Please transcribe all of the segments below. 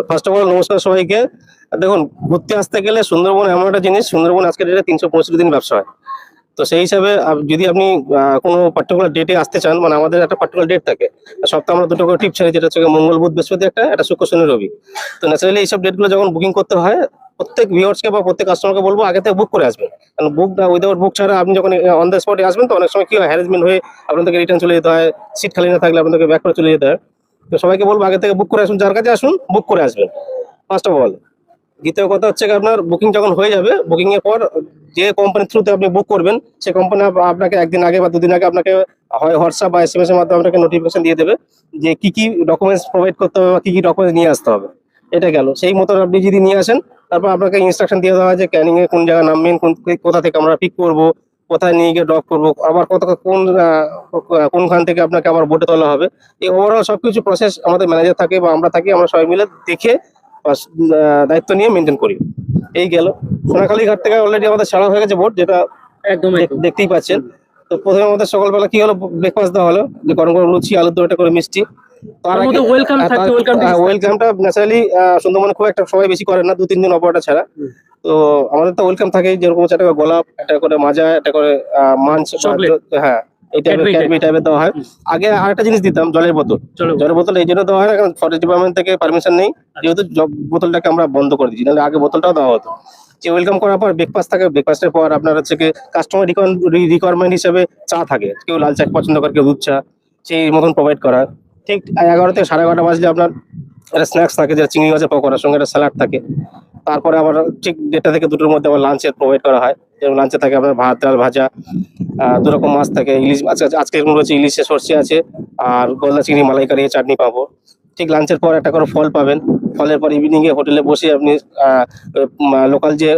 First of all নমস্কার সবাইকে। আর দেখুন, ঘুরতে আসতে গেলে সুন্দরবন এমন একটা জিনিস, সুন্দরবন আজকের ডেটে 365 দিন ব্যবসা হয়। তো সেই হিসাবে যদি আপনি কোনো পার্টিকুলার ডেটে আসতে চান, মানে আমাদের একটা পার্টিকুলার ডেট থাকে। সপ্তাহে আমরা দুটো করে ট্রিপ ছাড়ি, যেটা হচ্ছে মঙ্গল বুধ বৃহস্পতি একটা শুক্র শনি রবি। তো ন্যাচারালি এইসব ডেটগুলো যখন বুকিং করতে হয়, প্রত্যেক ভিউয়ার্সকে বা প্রত্যেক কাস্টমারকে বলবো আগে থেকে বুক করে আসবেন। কারণ উইদাউট বুক ছাড়া আপনি যখন অন দ্য স্পটে আসবেন, তো অনেক সময় কি হয়, হ্যারাসমেন্ট হয়ে আপনাদেরকে রিটার্ন চলে যেতে হয়, সিট খালি না থাকলে আপনাদেরকে ব্যাক করে চলে যেতে হয়। তো সবাইকে বলবো আগে থেকে বুক করে আসুন, যার কাছে আসুন বুক করে আসবেন ফার্স্ট অফ অল। দ্বিতীয় কথা হচ্ছে কি, আপনার বুকিং যখন হয়ে যাবে, বুকিং এর পর যে কোম্পানির থ্রুতে আপনি বুক করবেন, সেই কোম্পানি আপনাকে একদিন আগে বা দুদিন আগে আপনাকে হয় হোয়াটসঅ্যাপ বা এসএমএস এর মাধ্যমে আপনাকে নোটিফিকেশন দিয়ে দেবে যে কি কি ডকুমেন্টস প্রোভাইড করতে হবে বা কি কি ডকুমেন্টস নিয়ে আসতে হবে। এটা গেল, সেই মতো আপনি যদি নিয়ে আসেন, তারপর আপনাকে ইনস্ট্রাকশন দিয়ে দেওয়া হয় যে ক্যানিং এ কোন জায়গায় নামবেন, কোথা থেকে আমরা পিক করব, কোথায় নিয়ে গিয়ে ড্রপ করবো, আবার কোনখান থেকে আপনাকে আবার বোটে তোলা হবে। এই ওভারঅল সবকিছু প্রসেস আমাদের ম্যানেজার থাকে বা আমরা থাকি, আমরা সবাই মিলে দেখে দায়িত্ব নিয়ে মেনটেন করি। এই গেল। সোনাখালী ঘাট থেকে অলরেডি আমাদের ছাড়া হয়ে গেছে বোট, যেটা একদম দেখতেই পাচ্ছেন। তো প্রথমে আমাদের সকালবেলা কি হলো, ব্রেকফাস্ট দেওয়া হলো, যে গরম গরম লুচি, আলুর দম, একটা করে মিষ্টি। তার আগে ওয়েলকামটা ন্যাচারালি সুন্দরবনে খুব একটা সবাই বেশি করে না, 2-3 দিন অপরটা ছাড়া। তো আমাদের তো ওয়েলকাম থাকে, যেরকম হচ্ছে একটা করে গোলাপ, একটা করে মাজা, একটা করে মাঞ্চ, হ্যাঁ এই টাইপের ক্যাডবেরি টাইপের দেওয়া হয়। আগে আরেকটা জিনিস দিতাম, জলের বোতল এই জন্য দেওয়া হয় না, কারণ ফরেস্ট ডিপার্টমেন্ট থেকে পারমিশন নেই, যেহেতু বোতলটাকে আমরা বন্ধ করে দিচ্ছি, নাহলে আগে বোতলটাও দেওয়া হতো। যে ওয়েলকাম করার পর ব্রেকফাস্ট থাকে, ব্রেকফাস্টের পর আপনার হচ্ছে কি কাস্টমার রিকোয়ারমেন্ট হিসেবে চা থাকে, কেউ লাল চা পছন্দ করে, কেউ দুধ চা, সেই মতন প্রোভাইড করা। ঠিক 11 থেকে 11:30 বাজলে আপনার একটা স্ন্যাক্স থাকে, যেটা চিংড়ি মাছের পকোড়ার সঙ্গে একটা স্যালাড থাকে। তারপরে আবার ঠিক 1:30 থেকে 2টোর মধ্যে আবার লাঞ্চের প্রোভাইড করা হয়, যেমন লাঞ্চে থাকে আপনার ভাত, ডাল, ভাজা, 2 রকম মাছ থাকে, ইলিশ আজকে রয়েছে ইলিশের সর্ষে আছে, আর গলদা চিংড়ি মালাইকারি চাটনি পাবো। ঠিক লাঞ্চের পর একটা করে ফল পাবেন। ফলের পর ইভিনিং এ হোটেলে বসে আপনি লোকাল যে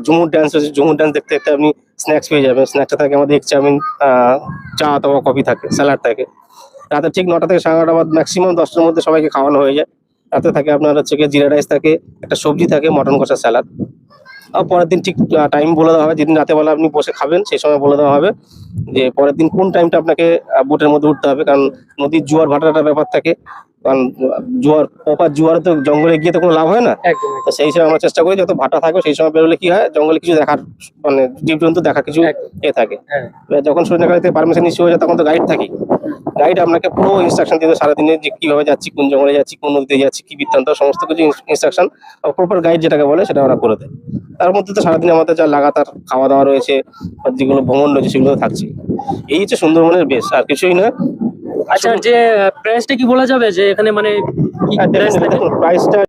ঝুমুর ডান্স আছে, ঝুমুর ডান্স দেখতে দেখতে আপনি স্ন্যাক্স পেয়ে যাবেন। স্ন্যাক্সটা থাকে আমাদের এগ চাউমিন, চা অথবা কফি থাকে, স্যালাড থাকে। রাতে ঠিক 9টা থেকে 11:30 ম্যাক্সিমাম 10টার মধ্যে সবাইকে খাওয়ানো হয়ে যায়। রাতে থাকে আপনার হচ্ছে গিয়ে জিরা রাইস থাকে, একটা সবজি থাকে, মটন কষা, স্যালাড। আর পরের দিন ঠিক টাইম বলে দেওয়া হবে, যেদিন রাতে বেলা আপনি বসে খাবেন সেই সময় বলে দেওয়া হবে যে পরের দিন কোন টাইমটা আপনাকে বোটের মধ্যে উঠতে হবে, কারণ নদীর জোয়ার ভাটার ব্যাপার থাকে। কারণ জোয়ারে তো জঙ্গলে গিয়ে তো কোনো লাভ হয় না। তো সেই হিসাবে আমরা চেষ্টা করি যত ভাটা থাকবে সেই সময় বেরোলে কি হয়, জঙ্গলে কিছু দেখার, মানে জীবজন্তু দেখার কিছু থাকে। এবার যখন সৈন্যকালী থেকে পারমিশন ইস্যু হয়ে যায়, তখন তো গাইড থাকি। গাইড আপনাকে পুরো ইনস্ট্রাকশন দিবে সারাদিনে, যে কিভাবে যাচ্ছি, কোন জঙ্গলে যাচ্ছি, কোন নদীতে যাচ্ছি, কি বৃত্তান্ত, সমস্ত কিছু ইনস্ট্রাকশন প্রপার গাইড যেটাকে বলে সেটা ওরা করে দেয়। তার মধ্যে তো সারাদিনে আমাদের যা লাগাতার খাওয়া দাওয়া রয়েছে, যেগুলো ভ্রমণ রয়েছে, সেগুলো থাকছে। এই হচ্ছে সুন্দরবনের বেশ, আর কিছুই না। আচ্ছা, যে প্রাইসটা কি বলা যাবে, যে এখানে মানে প্রাইসটা